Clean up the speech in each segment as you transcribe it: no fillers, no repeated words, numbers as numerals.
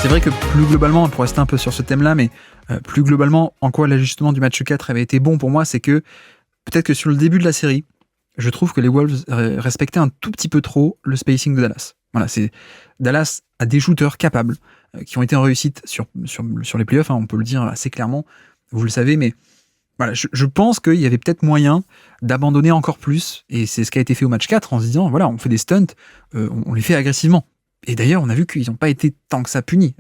C'est vrai que plus globalement, pour rester un peu sur ce thème-là, mais plus globalement, en quoi l'ajustement du match 4 avait été bon pour moi, c'est que peut-être que sur le début de la série, je trouve que les Wolves respectaient un tout petit peu trop le spacing de Dallas. Voilà, Dallas a des shooters capables qui ont été en réussite sur les playoffs, on peut le dire assez clairement, vous le savez, mais voilà, je pense qu'il y avait peut-être moyen d'abandonner encore plus, et c'est ce qui a été fait au match 4 en se disant, voilà, on fait des stunts, on les fait agressivement. Et d'ailleurs, on a vu qu'ils n'ont pas été tant que ça punis.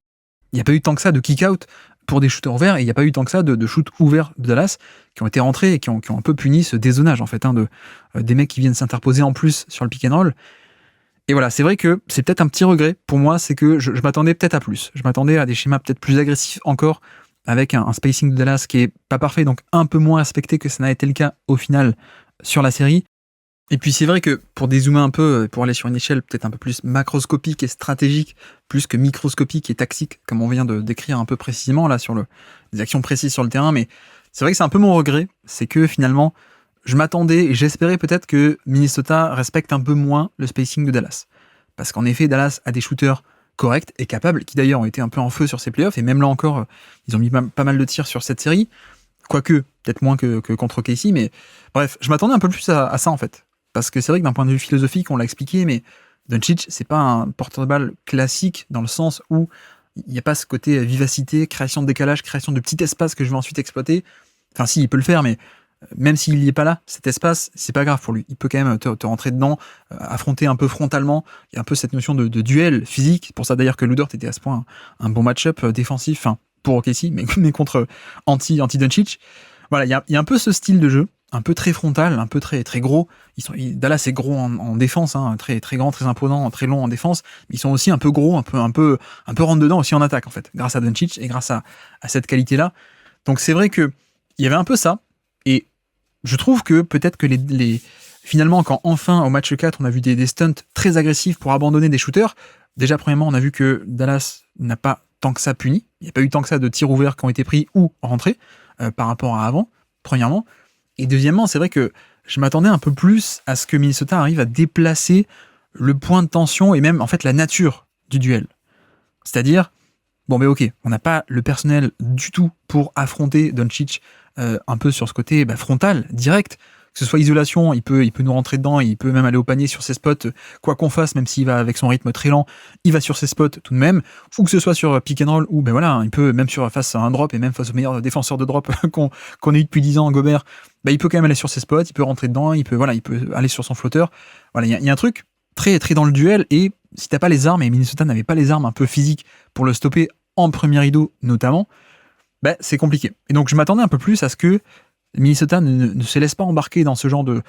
Il n'y a pas eu tant que ça de kick-out pour des shooters ouverts, et il n'y a pas eu tant que ça de shoots ouverts de Dallas qui ont été rentrés et qui ont un peu puni ce dézonage, en fait, des mecs qui viennent s'interposer en plus sur le pick and roll. Et voilà, c'est vrai que c'est peut-être un petit regret pour moi, c'est que je m'attendais peut-être à plus. Je m'attendais à des schémas peut-être plus agressifs encore, avec un spacing de Dallas qui est pas parfait, donc un peu moins respecté que ça n'a été le cas au final sur la série. Et puis c'est vrai que pour dézoomer un peu, pour aller sur une échelle peut-être un peu plus macroscopique et stratégique, plus que microscopique et taxique, comme on vient de décrire un peu précisément là sur des actions précises sur le terrain, mais c'est vrai que c'est un peu mon regret, c'est que finalement, je m'attendais et j'espérais peut-être que Minnesota respecte un peu moins le spacing de Dallas. Parce qu'en effet, Dallas a des shooters corrects et capables, qui d'ailleurs ont été un peu en feu sur ces playoffs, et même là encore, ils ont mis pas mal de tirs sur cette série, quoique, peut-être moins que contre OKC, mais bref, je m'attendais un peu plus à ça en fait. Parce que c'est vrai que d'un point de vue philosophique, on l'a expliqué, mais Doncic, c'est pas un porteur de balle classique dans le sens où il n'y a pas ce côté vivacité, création de décalage, création de petits espaces que je vais ensuite exploiter. Enfin si, il peut le faire, mais même s'il n'y est pas là, cet espace, c'est pas grave pour lui. Il peut quand même te rentrer dedans, affronter un peu frontalement. Il y a un peu cette notion de duel physique. Pour ça d'ailleurs que Lou Dort était à ce point un bon match-up défensif, enfin pour OKC, mais contre anti-Doncic. Voilà, il y a un peu ce style de jeu, un peu très frontal, un peu très, très gros. Dallas est gros en défense, très, très grand, très imposant, très long en défense. Mais ils sont aussi un peu gros, un peu rentre dedans aussi en attaque en fait, grâce à Doncic et grâce à cette qualité-là. Donc c'est vrai que il y avait un peu ça. Et je trouve que peut-être que finalement, quand enfin au match 4, on a vu des stunts très agressifs pour abandonner des shooters, déjà premièrement, on a vu que Dallas n'a pas tant que ça puni. Il n'y a pas eu tant que ça de tirs ouverts qui ont été pris ou rentrés par rapport à avant, premièrement. Et deuxièmement, c'est vrai que je m'attendais un peu plus à ce que Minnesota arrive à déplacer le point de tension et même en fait la nature du duel. C'est-à-dire, bon mais ok, on n'a pas le personnel du tout pour affronter Doncic un peu sur ce côté frontal, direct, que ce soit isolation, il peut nous rentrer dedans, il peut même aller au panier sur ses spots, quoi qu'on fasse, même s'il va avec son rythme très lent, il va sur ses spots tout de même, ou que ce soit sur pick and roll, ou il peut même face à un drop, et même face au meilleur défenseur de drop qu'on ait eu depuis 10 ans, Gobert, il peut quand même aller sur ses spots, il peut rentrer dedans, il peut aller sur son flotteur. Voilà, il y a un truc très, très dans le duel, et si t'as pas les armes, et Minnesota n'avait pas les armes un peu physiques pour le stopper en premier rideau notamment, c'est compliqué. Et donc je m'attendais un peu plus à ce que Minnesota ne se laisse pas embarquer dans ce genre de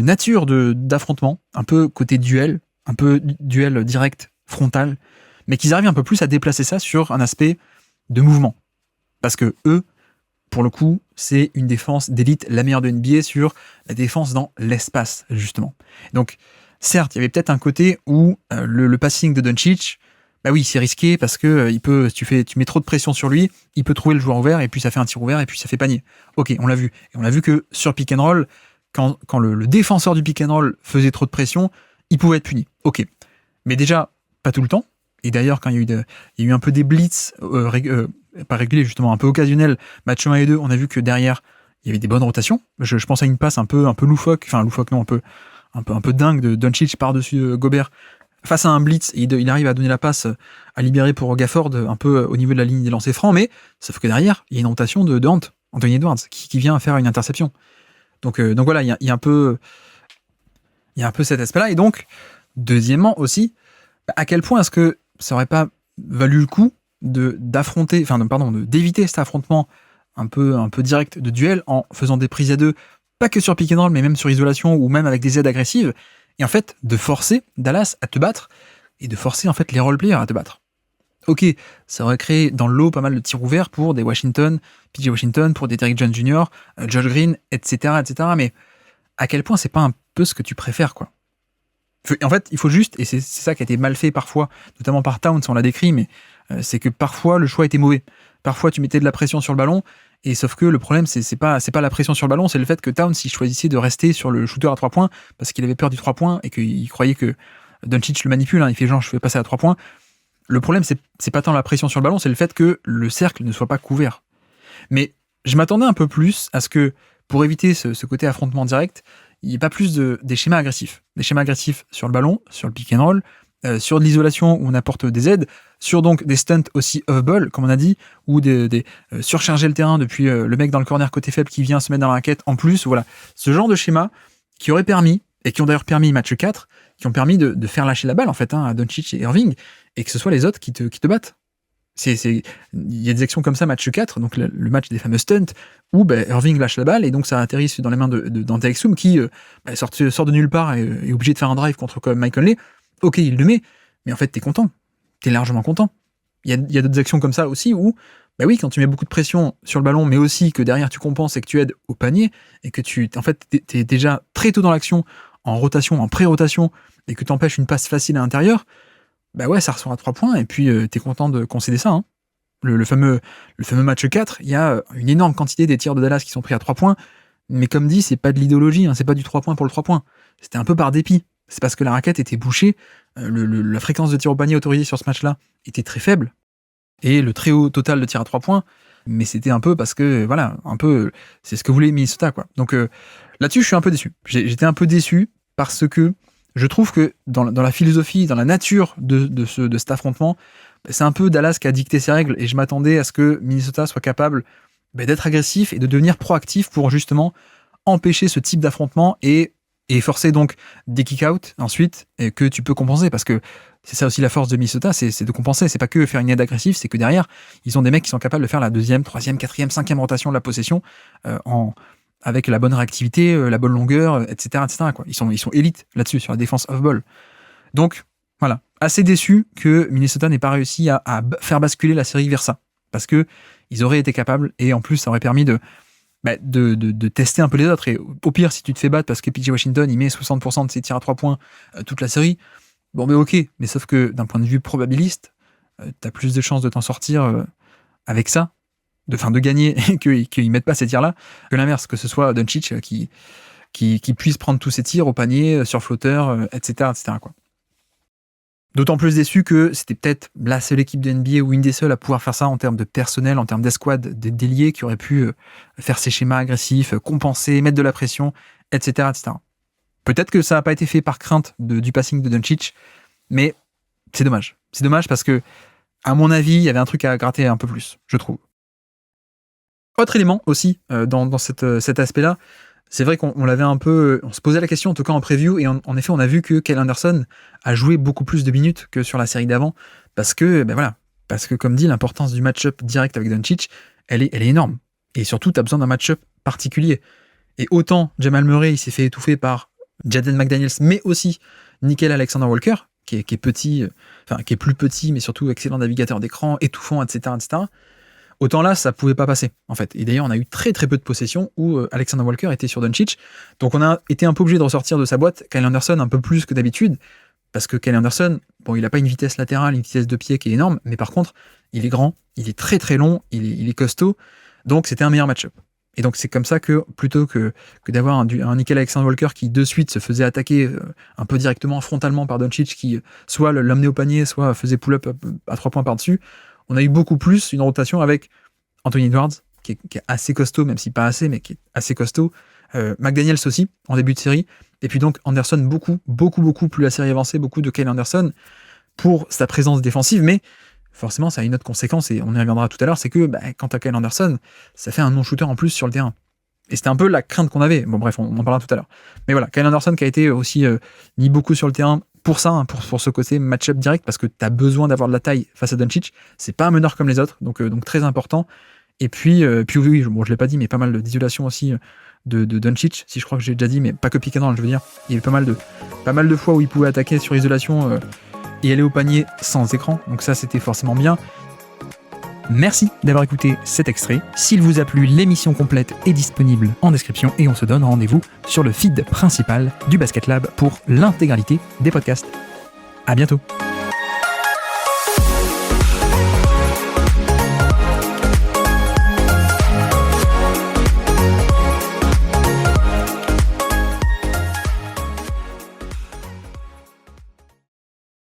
nature d'affrontement, un peu côté duel, un peu duel direct, frontal, mais qu'ils arrivent un peu plus à déplacer ça sur un aspect de mouvement. Parce que eux, pour le coup, c'est une défense d'élite, la meilleure de NBA sur la défense dans l'espace, justement. Donc, certes, il y avait peut-être un côté où le passing de Doncic, oui, c'est risqué parce que tu mets trop de pression sur lui, il peut trouver le joueur ouvert et puis ça fait un tir ouvert et puis ça fait panier. Ok, on l'a vu. Et on a vu que sur pick and roll, quand le défenseur du pick and roll faisait trop de pression, il pouvait être puni. Ok. Mais déjà, pas tout le temps. Et d'ailleurs, quand il y a eu un peu des blitz, pas réguliers justement, un peu occasionnels, match 1 et 2, on a vu que derrière, il y avait des bonnes rotations. Je pense à une passe un peu loufoque, un peu dingue de Doncic par-dessus Gobert, face à un blitz, et il arrive à donner la passe à libérer pour Gafford un peu au niveau de la ligne des lancers francs, mais sauf que derrière, il y a une rotation de Anthony Edwards, qui vient faire une interception. Donc voilà, il y a un peu cet aspect-là. Et donc, deuxièmement aussi, à quel point est-ce que ça aurait pas valu le coup d'éviter cet affrontement un peu direct de duel en faisant des prises à deux, pas que sur pick and roll, mais même sur isolation ou même avec des aides agressives, et en fait, de forcer Dallas à te battre, et de forcer en fait les role-players à te battre. Ok, ça aurait créé dans le lot pas mal de tirs ouverts pour des Washington, PJ Washington, pour des Derrick Jones Jr., Josh Green, etc., mais à quel point c'est pas un peu ce que tu préfères, quoi. En fait, il faut juste, et c'est ça qui a été mal fait parfois, notamment par Towns, on l'a décrit, mais c'est que parfois le choix était mauvais. Parfois tu mettais de la pression sur le ballon, et sauf que le problème c'est pas la pression sur le ballon, c'est le fait que Towns il choisissait de rester sur le shooter à 3 points parce qu'il avait peur du 3 points et qu'il croyait que Doncic le manipule, il fait genre je vais passer à 3 points. Le problème, c'est pas tant la pression sur le ballon, c'est le fait que le cercle ne soit pas couvert. Mais je m'attendais un peu plus à ce que, pour éviter ce côté affrontement direct, il n'y ait pas plus des schémas agressifs. Des schémas agressifs sur le ballon, sur le pick and roll, sur de l'isolation où on apporte des aides, sur donc des stunts aussi off-ball, comme on a dit, ou surcharger le terrain depuis le mec dans le corner côté faible qui vient se mettre dans la raquette en plus. Voilà, ce genre de schéma qui aurait permis, et qui ont d'ailleurs permis match 4, qui ont permis de faire lâcher la balle en fait à Doncic et Irving, et que ce soit les autres qui te battent. Il y a des actions comme ça, match 4, donc le match des fameux stunts, où Irving lâche la balle et donc ça atterrit dans les mains de Dante Exum qui sort de nulle part et est obligé de faire un drive contre Mike Conley. Ok, il le met, mais en fait t'es content, t'es largement content. Il y a d'autres actions comme ça aussi où, oui, quand tu mets beaucoup de pression sur le ballon, mais aussi que derrière tu compenses et que tu aides au panier, et que t'es déjà très tôt dans l'action, en rotation, en pré-rotation, et que t'empêches une passe facile à l'intérieur, ça ressort à 3 points, et puis t'es content de concéder ça. Hein. Le fameux match 4, il y a une énorme quantité des tirs de Dallas qui sont pris à 3 points, mais comme dit, c'est pas de l'idéologie, hein, c'est pas du 3 points pour le 3 points. C'était un peu par dépit. C'est parce que la raquette était bouchée, la fréquence de tir au panier autorisée sur ce match-là était très faible, et le très haut total de tirs à 3 points, mais c'était un peu parce que, c'est ce que voulait Minnesota, quoi. Donc là-dessus, je suis un peu déçu. J'étais un peu déçu parce que je trouve que dans la philosophie, dans la nature de cet affrontement, c'est un peu Dallas qui a dicté ses règles, et je m'attendais à ce que Minnesota soit capable d'être agressif et de devenir proactif pour justement empêcher ce type d'affrontement et forcer donc des kick-out ensuite, et que tu peux compenser, parce que c'est ça aussi la force de Minnesota, c'est de compenser. C'est pas que faire une aide agressive, c'est que derrière, ils ont des mecs qui sont capables de faire la 2e, 3e, 4e, 5e rotation de la possession avec la bonne réactivité, la bonne longueur, etc. quoi. Ils sont élites là-dessus, sur la défense off-ball. Donc, voilà. Assez déçu que Minnesota n'ait pas réussi à faire basculer la série vers ça. Parce que ils auraient été capables, et en plus, ça aurait permis de tester un peu les autres. Et au pire, si tu te fais battre parce que PJ Washington, il met 60% de ses tirs à 3 points toute la série, ok. Mais sauf que d'un point de vue probabiliste, t'as plus de chances de t'en sortir avec ça, de gagner, et qu'ils mettent pas ces tirs-là, que l'inverse, que ce soit Doncic qui puisse prendre tous ses tirs au panier, sur flotteur, etc. quoi. D'autant plus déçu que c'était peut-être la seule équipe de NBA ou une des seules à pouvoir faire ça en termes de personnel, en termes d'escouade, d'ailiers qui auraient pu faire ces schémas agressifs, compenser, mettre de la pression, etc. Peut-être que ça n'a pas été fait par crainte du passing de Doncic, mais c'est dommage. C'est dommage parce que, à mon avis, il y avait un truc à gratter un peu plus, je trouve. Autre élément aussi dans cet aspect-là, c'est vrai qu'on l'avait un peu... On se posait la question, en tout cas en preview, et en effet, on a vu que Kyle Anderson a joué beaucoup plus de minutes que sur la série d'avant, parce que, comme dit, l'importance du match-up direct avec Doncic, elle est énorme. Et surtout, tu as besoin d'un match-up particulier. Et autant Jamal Murray, il s'est fait étouffer par Jaden McDaniels, mais aussi Nickel Alexander-Walker, qui est petit, qui est plus petit, mais surtout excellent navigateur d'écran, étouffant, etc. Autant là, ça pouvait pas passer, en fait. Et d'ailleurs, on a eu très très peu de possessions où Alexander Walker était sur Doncic. Donc on a été un peu obligé de ressortir de sa boîte Kyle Anderson un peu plus que d'habitude, parce que Kyle Anderson, il a pas une vitesse latérale, une vitesse de pied qui est énorme, mais par contre, il est grand, il est très très long, il est costaud, donc c'était un meilleur match-up. Et donc c'est comme ça que, plutôt que d'avoir un Nickel Alexander Walker qui de suite se faisait attaquer un peu directement, frontalement par Doncic, qui soit l'amenait au panier, soit faisait pull-up à 3 points par-dessus, on a eu beaucoup plus une rotation avec Anthony Edwards, qui est assez costaud, même si pas assez, mais qui est assez costaud. McDaniels aussi, en début de série. Et puis donc Anderson, beaucoup plus la série avancée, beaucoup de Kyle Anderson pour sa présence défensive, mais forcément, ça a une autre conséquence, et on y reviendra tout à l'heure, c'est que quand t'as Kyle Anderson, ça fait un non-shooter en plus sur le terrain. Et c'était un peu la crainte qu'on avait. Bon, bref, on en parlera tout à l'heure. Mais voilà, Kyle Anderson qui a été aussi mis beaucoup sur le terrain pour ça, pour ce côté match-up direct, parce que tu as besoin d'avoir de la taille face à Doncic. C'est pas un meneur comme les autres, donc très important. Et puis oui, je l'ai pas dit, mais pas mal d'isolation aussi de Doncic, si je crois que j'ai déjà dit, mais pas que pick and roll, je veux dire. Il y avait pas mal de fois où il pouvait attaquer sur isolation et aller au panier sans écran, donc ça c'était forcément bien. Merci d'avoir écouté cet extrait. S'il vous a plu, l'émission complète est disponible en description, et on se donne rendez-vous sur le feed principal du Basket Lab pour l'intégralité des podcasts. À bientôt.